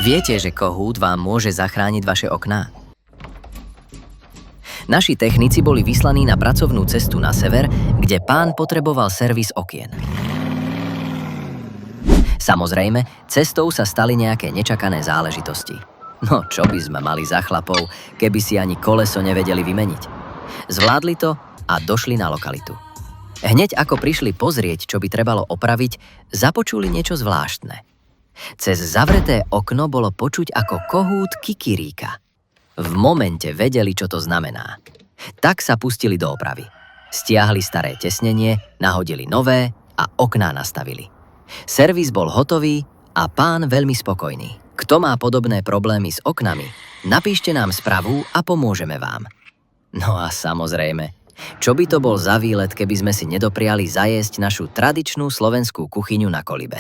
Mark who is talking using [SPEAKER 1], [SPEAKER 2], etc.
[SPEAKER 1] Viete, že Kohút vám môže zachrániť vaše okná? Naši technici boli vyslaní na pracovnú cestu na sever, kde pán potreboval servis okien. Samozrejme, cestou sa stali nejaké nečakané záležitosti. No, čo by sme mali za chlapov, keby si ani koleso nevedeli vymeniť. Zvládli to a došli na lokalitu. Hneď ako prišli pozrieť, čo by trebalo opraviť, započuli niečo zvláštne. Cez zavreté okno bolo počuť, ako Kohút kikiríka. V momente vedeli, čo to znamená. Tak sa pustili do opravy. Stiahli staré tesnenie, nahodili nové a okná nastavili. Servis bol hotový a pán veľmi spokojný. Kto má podobné problémy s oknami, napíšte nám správu a pomôžeme vám. No a samozrejme, čo by to bol za výlet, keby sme si nedopriali zajesť našu tradičnú slovenskú kuchyňu na kolibe.